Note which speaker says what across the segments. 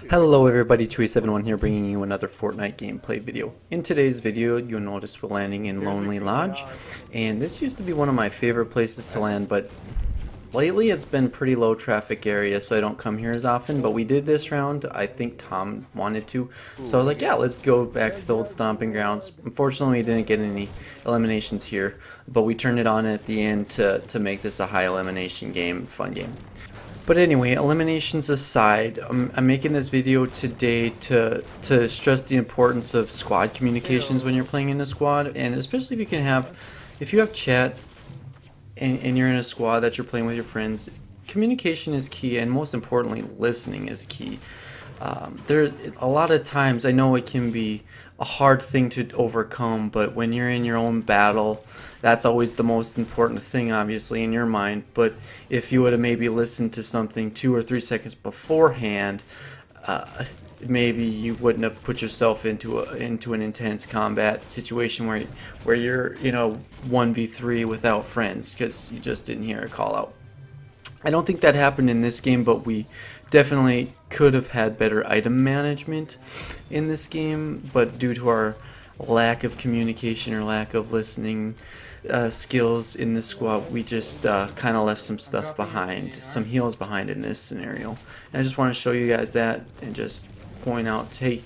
Speaker 1: Hello everybody, Chewy71 here bringing you another Fortnite gameplay video. In today's video, you'll notice we're landing in Lonely Lodge, and this used to be one of my favorite places to land, but lately it's been pretty low traffic area, so I don't come here as often, but we did this round. I think Tom wanted to, so I was like, yeah, let's go back to the old stomping grounds. Unfortunately, we didn't get any eliminations here, but we turned it on at the end to make this a high elimination game, fun game. But anyway, eliminations aside, I'm making this video today to stress the importance of squad communications when you're playing in a squad, and especially if you have chat and you're in a squad that you're playing with your friends, communication is key, and most importantly, listening is key. There's a lot of times, I know it can be a hard thing to overcome, but when you're in your own battle, that's always the most important thing, obviously, in your mind. But if you would have maybe listened to something 2 or 3 seconds beforehand, maybe you wouldn't have put yourself into an intense combat situation where you're 1v3 without friends because you just didn't hear a call out. I don't think that happened in this game, but we definitely could have had better item management in this game, but due to our lack of communication or lack of listening skills in the squad, we just kind of left some stuff behind, some heals behind in this scenario. And I just want to show you guys that and just point out, hey,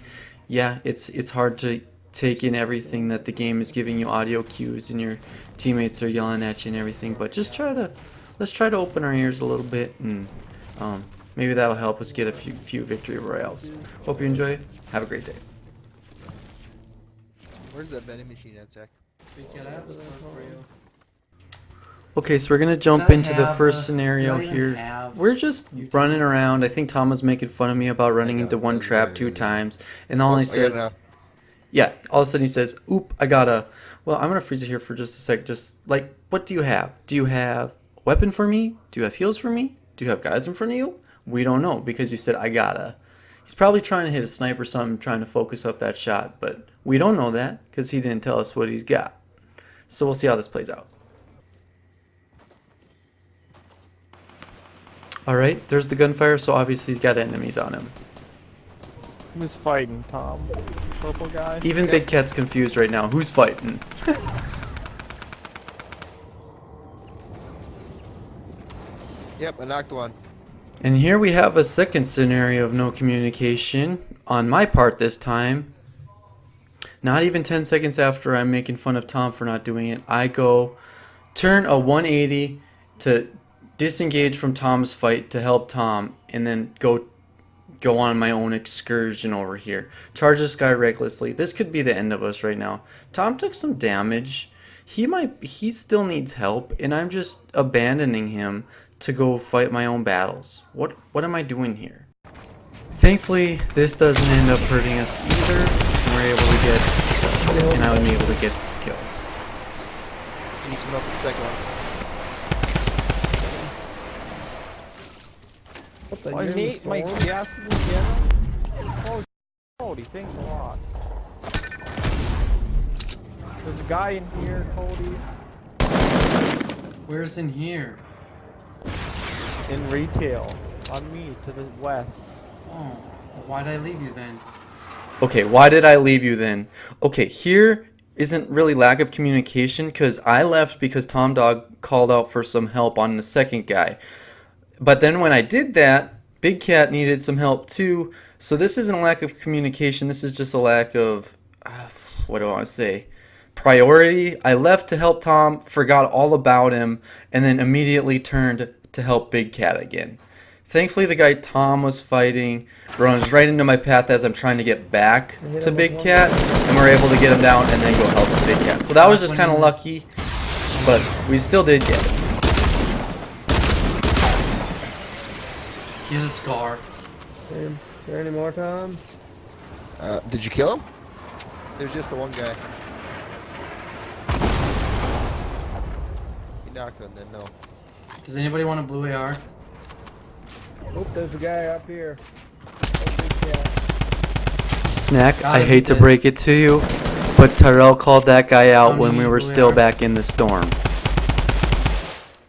Speaker 1: yeah, it's hard to take in everything that the game is giving you, audio cues, and your teammates are yelling at you and everything, but just let's try to open our ears a little bit, and maybe that'll help us get a few victory royales. Hope you enjoy. Have a great day.
Speaker 2: Where's that vending machine at, Zach?
Speaker 1: Okay, so we're gonna jump into the first scenario here. We're just running around. I think Tom was making fun of me about running into one trap 2 times, and all he says, yeah, all of a sudden he says, "Oop, I gotta." Well, I'm gonna freeze it here for just a sec. Just like, what do you have? Do you have a weapon for me? Do you have heals for me? Do you have guys in front of you? We don't know because you said I gotta. He's probably trying to hit a snipe or something, trying to focus up that shot, but we don't know that because he didn't tell us what he's got. So we'll see how this plays out. Alright, there's the gunfire, so obviously he's got enemies on him.
Speaker 3: Who's fighting, Tom? Purple guy?
Speaker 1: Even Big Cat's confused right now. Who's fighting?
Speaker 2: Yep, I knocked one.
Speaker 1: And here we have a second scenario of no communication, on my part this time. Not even 10 seconds after I'm making fun of Tom for not doing it, I go turn a 180 to disengage from Tom's fight to help Tom, and then go on my own excursion over here. Charge this guy recklessly. This could be the end of us right now. Tom took some damage. He still needs help, and I'm just abandoning him to go fight my own battles. What am I doing here? Thankfully, this doesn't end up hurting us either, and we're able to get, and I was able to get this kill.
Speaker 2: Use him up for the second one.
Speaker 3: My gas again? Cody, thanks a lot. There's a guy in here, Cody.
Speaker 1: Where's in here?
Speaker 3: In retail. On me, to the west.
Speaker 1: Oh, why'd I leave you then? Okay, why did I leave you then? Okay, here isn't really lack of communication, because I left because Tom Dog called out for some help on the second guy. But then when I did that, Big Cat needed some help too. So this isn't a lack of communication, this is just a lack of, what do I want to say? Priority. I left to help Tom, forgot all about him, and then immediately turned to help Big Cat again. Thankfully, the guy Tom was fighting runs right into my path as I'm trying to get back to Big Cat, and we're able to get him down and then go help the Big Cat. So that was just kind of lucky, but we still did get it. Get a scar.
Speaker 4: Is there any more, Tom?
Speaker 2: Did you kill him? There's just the one guy. He knocked one, then no.
Speaker 1: Does anybody want a blue AR?
Speaker 4: Oh, there's a guy up here. Oh, big cat.
Speaker 1: Snack, I hate to break it to you, but Tyrell called that guy out when we were still back in the storm.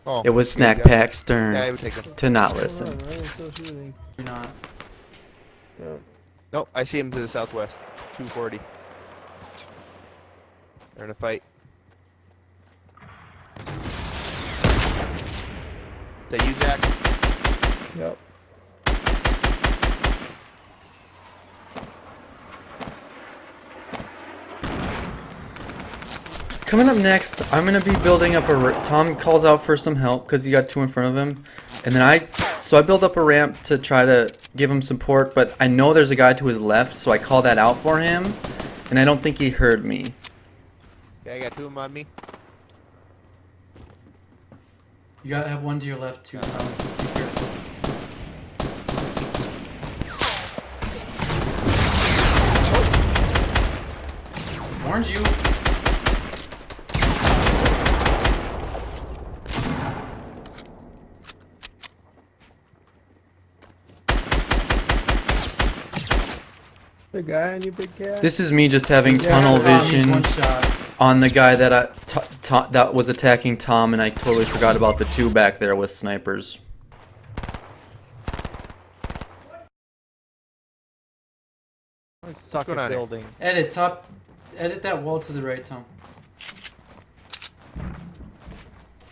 Speaker 2: Oh,
Speaker 1: It was
Speaker 2: yeah,
Speaker 1: Snack Pack's turn
Speaker 2: Yeah, I would take him.
Speaker 1: to not listen.
Speaker 4: Run, I'm still shooting.
Speaker 1: You're not.
Speaker 4: Yeah.
Speaker 2: Nope, I see him to the southwest. 240. They're in a fight. Is that you, Zach?
Speaker 4: Yep.
Speaker 1: Coming up next, I'm gonna be building up a. Tom calls out for some help because he got two in front of him, and then I build up a ramp to try to give him support. But I know there's a guy to his left, so I call that out for him, and I don't think he heard me.
Speaker 2: Yeah, I got 2 of them on me.
Speaker 1: You gotta have one to your left too, Tom. Be careful. Warned you.
Speaker 4: Big guy on you, big cat.
Speaker 1: This is me just having tunnel vision on the guy that that was attacking Tom, and I totally forgot about the 2 back there with snipers.
Speaker 3: I suck
Speaker 2: going
Speaker 3: at
Speaker 2: on here?
Speaker 3: building.
Speaker 1: Edit that wall to the right, Tom.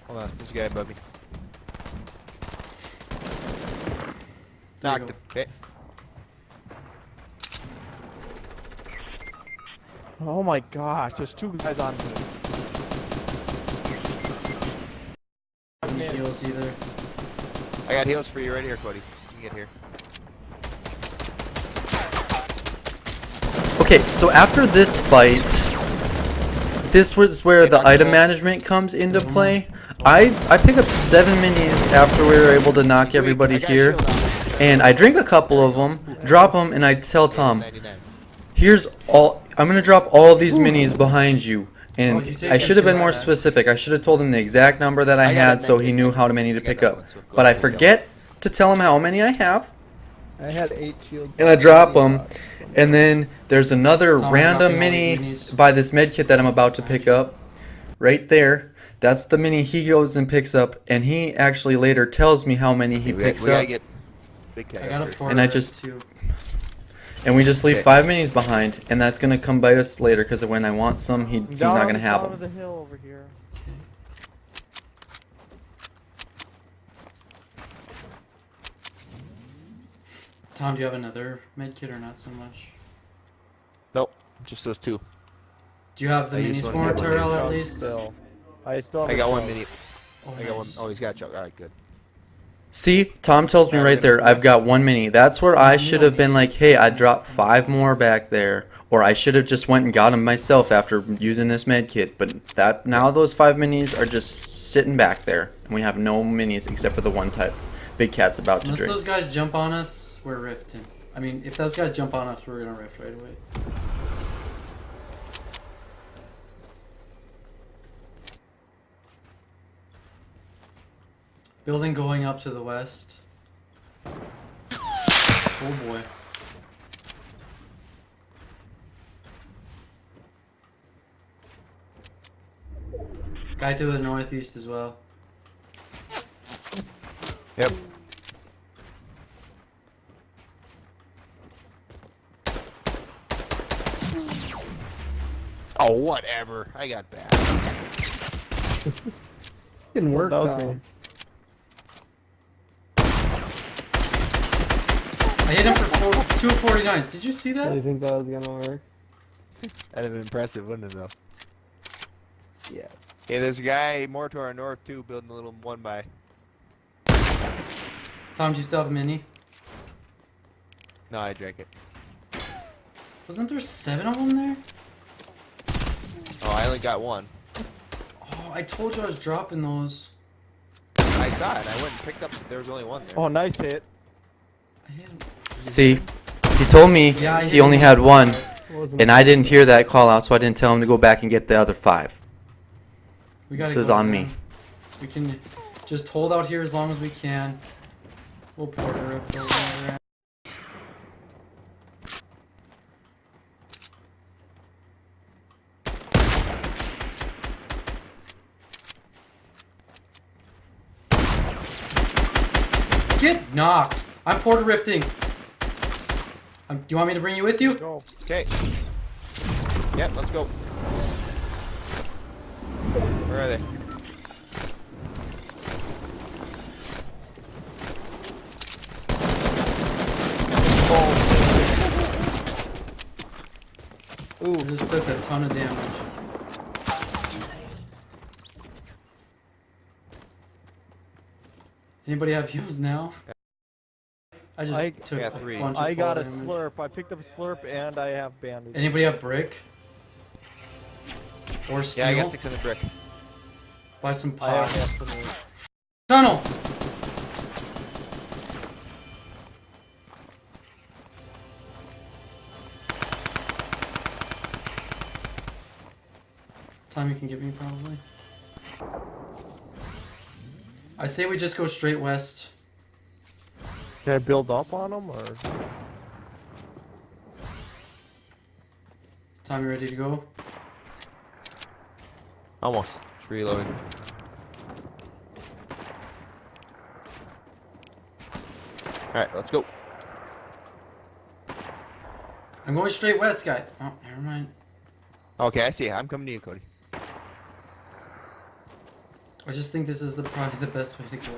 Speaker 2: Hold on, there's a guy above me.
Speaker 1: There you
Speaker 2: Knocked
Speaker 1: go.
Speaker 2: him. Okay.
Speaker 3: Oh my gosh, there's 2 guys on me.
Speaker 1: Any heals either.
Speaker 2: I got heals for you right here, Cody. You can get here.
Speaker 1: Okay, so after this fight, this was where the item management comes into play. I pick up 7 minis after we were able to knock everybody here, and I drink a couple of them, drop them, and I tell Tom,
Speaker 2: 99.
Speaker 1: here's all, I'm gonna drop all of these minis behind you. And I should have been more specific. I should have told him the exact number that I had so he knew how many to pick up. But I forget to tell him how many I have,
Speaker 4: I had 8 shields.
Speaker 1: and I drop them. And then there's another random mini by this med kit that I'm about to pick up. Right there. That's the mini he goes and picks up. And he actually later tells me how many he picks
Speaker 2: we gotta
Speaker 1: up.
Speaker 2: get big cat.
Speaker 1: And I just... And we just leave 5 minis behind. And that's going to come bite us later. Because when I want some, he's not going to have
Speaker 3: Down on the
Speaker 1: them.
Speaker 3: hill over here.
Speaker 1: Tom, do you have another med kit or not so much?
Speaker 2: Nope, just those 2.
Speaker 1: Do you have the
Speaker 2: I
Speaker 1: minis
Speaker 2: used one
Speaker 1: for
Speaker 2: to get
Speaker 1: Terrell
Speaker 2: one
Speaker 1: at
Speaker 3: Chug
Speaker 1: least?
Speaker 3: Still. I still have
Speaker 2: I
Speaker 3: a
Speaker 2: got 1
Speaker 3: chug.
Speaker 2: mini.
Speaker 1: Oh,
Speaker 2: I got 1.
Speaker 1: nice.
Speaker 2: Oh, he's got a choke. Alright, good.
Speaker 1: See, Tom tells me right there, I've got 1 mini. That's where I should have been like, hey, I dropped 5 more back there. Or I should have just went and got them myself after using this med kit. But that now those 5 minis are just sitting back there. And we have no minis except for the one type Big Cat's about to
Speaker 5: Unless
Speaker 1: drink.
Speaker 5: those guys jump on us, we're rifting. I mean, if those guys jump on us, we're gonna rift right away. Building going up to the west. Oh boy. Guy to the northeast as well.
Speaker 2: Yep. Oh, whatever. I got bad.
Speaker 4: Didn't work,
Speaker 3: That was
Speaker 4: Tom.
Speaker 3: me.
Speaker 5: I hit him for 2 49s. Did you see
Speaker 4: Do
Speaker 5: that?
Speaker 4: you think that was gonna work?
Speaker 2: That'd have been impressive, wouldn't it, though?
Speaker 4: Yeah.
Speaker 2: Hey, there's a guy more to our north, too, building a little 1 by.
Speaker 5: Tom, do you still have a mini?
Speaker 2: No, I drank it.
Speaker 5: Wasn't there 7 of them there?
Speaker 2: Oh, I only got 1.
Speaker 5: Oh, I told you I was dropping those.
Speaker 2: I saw it. I went and picked up. There was only 1 there.
Speaker 3: Oh, nice hit.
Speaker 5: I hit him.
Speaker 1: See, he told me
Speaker 5: Yeah, I
Speaker 1: he
Speaker 5: hit
Speaker 1: only
Speaker 5: him.
Speaker 1: had 1.
Speaker 4: It wasn't
Speaker 1: And I didn't hear that call out, so I didn't tell him to go back and get the other 5.
Speaker 5: We gotta
Speaker 1: This is
Speaker 5: go,
Speaker 1: on
Speaker 5: man.
Speaker 1: me.
Speaker 5: We can just hold out here as long as we can. We'll porter rift over there. Get knocked! I'm porter rifting. Do you want me to bring you with you?
Speaker 3: Go.
Speaker 2: Okay. Yep, let's go. Where are they?
Speaker 5: Ooh, just took a ton of damage. Anybody have heals now? I just took
Speaker 2: got
Speaker 5: a
Speaker 2: 3.
Speaker 5: bunch of
Speaker 3: I got a
Speaker 5: fall damage.
Speaker 3: slurp. I picked up a slurp and I have bandages.
Speaker 5: Anybody have brick? Or steel?
Speaker 2: Yeah, I got 600 brick.
Speaker 5: Buy some
Speaker 3: I have
Speaker 5: pots.
Speaker 3: half the
Speaker 5: Tunnel! Time you can get me, probably. I say we just go straight west.
Speaker 3: Can I build up on them or?
Speaker 5: Time, you ready to go?
Speaker 2: Almost. It's reloading. Alright, let's go.
Speaker 5: I'm going straight west, guy. Oh, never mind.
Speaker 2: Okay, I see. I'm coming to you, Cody.
Speaker 5: I just think this is probably the best way to go.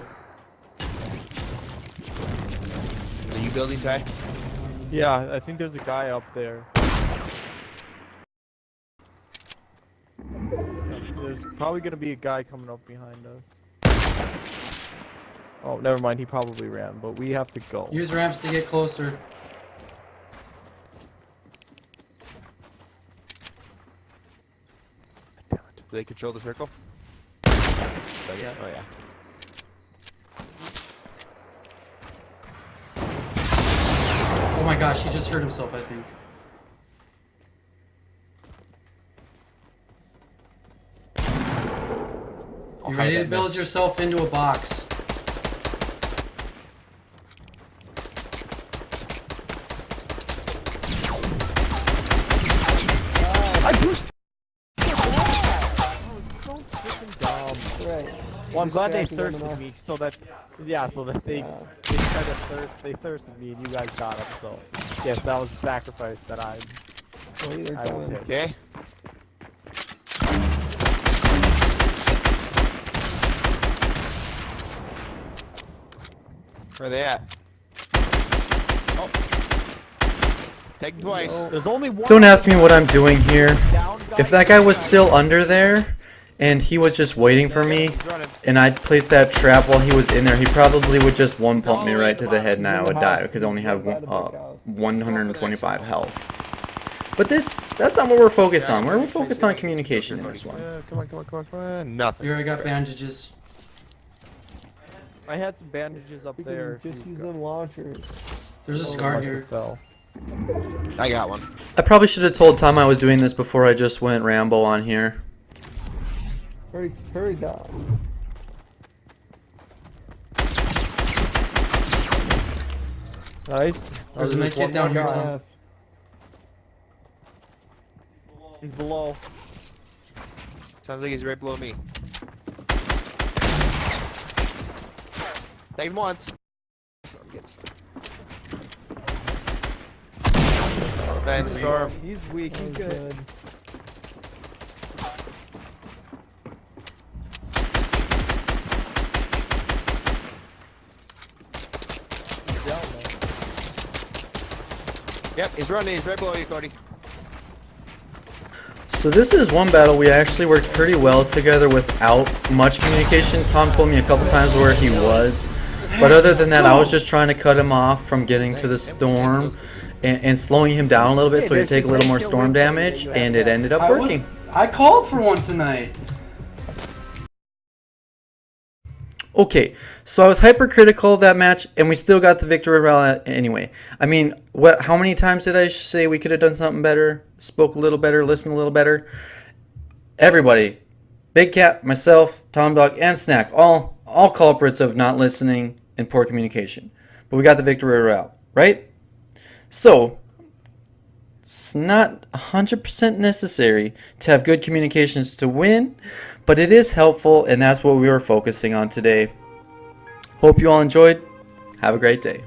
Speaker 2: Are you building, Ty?
Speaker 3: Yeah, I think there's a guy up there. There's probably gonna be a guy coming up behind us. Oh, never mind. He probably ran, but we have to go.
Speaker 5: Use ramps to get closer.
Speaker 2: Do they control the circle?
Speaker 5: Yeah.
Speaker 2: Oh, yeah.
Speaker 5: Oh my gosh, he just hurt himself, I think. You ready to build yourself into a box?
Speaker 3: I pushed. I was so freaking dumb.
Speaker 4: Right.
Speaker 3: Well, I'm glad they
Speaker 4: Distracted
Speaker 3: thirsted
Speaker 4: enough.
Speaker 3: me so that, yeah, so that they tried to thirst. They thirsted me, and you guys got them. So, yes, that was a sacrifice that I
Speaker 4: Well, either
Speaker 3: will
Speaker 4: coming.
Speaker 3: take.
Speaker 2: Okay. Where are they at? Oh. Take 'em twice.
Speaker 3: There's only one.
Speaker 1: Don't ask me what I'm doing here.
Speaker 3: down guy.
Speaker 1: If that guy was still under there, and he was just waiting for me,
Speaker 2: He's running.
Speaker 1: and I'd placed that trap while he was in there, he probably would just one pump me right to the head and I would die because I only had 125 health. But that's not what we're focused on. We're focused on communication in this one.
Speaker 2: Come on, come on, come on, come on. Nothing.
Speaker 5: Here, I got bandages.
Speaker 3: I had some bandages up
Speaker 4: We
Speaker 3: there.
Speaker 4: can just
Speaker 3: if you
Speaker 4: use
Speaker 3: got-
Speaker 4: them launchers.
Speaker 5: There's a
Speaker 3: Oh,
Speaker 5: scar
Speaker 3: must have
Speaker 5: here.
Speaker 3: fell.
Speaker 2: I got one.
Speaker 1: I probably should have told Tom I was doing this before I just went Rambo on here.
Speaker 4: Hurry down.
Speaker 3: Nice.
Speaker 5: There's a
Speaker 3: Oh,
Speaker 5: med kit
Speaker 3: one
Speaker 5: down
Speaker 3: more
Speaker 5: here,
Speaker 3: guy.
Speaker 5: Tom.
Speaker 3: He's below.
Speaker 2: Sounds like he's right below me. Take him once. Nice storm.
Speaker 3: He's weak. He's
Speaker 4: That was
Speaker 3: good. He's down there.
Speaker 2: Yep, he's running. He's right below you, Cody.
Speaker 1: So this is one battle we actually worked pretty well together without much communication. Tom told me a couple times where he was, but other than that, I was just trying to cut him off from getting to the storm and slowing him down a little bit so he'd take a little more storm damage, and it ended up working.
Speaker 5: I called for one tonight.
Speaker 1: Okay, so I was hypercritical of that match, and we still got the victory royale anyway. I mean, how many times did I say we could have done something better, spoke a little better, listened a little better? Everybody, Big Cat, myself, Tom Dog, and Snack, all culprits of not listening and poor communication. But we got the victory royale, right? So, it's not 100% necessary to have good communications to win, but it is helpful, and that's what we were focusing on today. Hope you all enjoyed. Have a great day.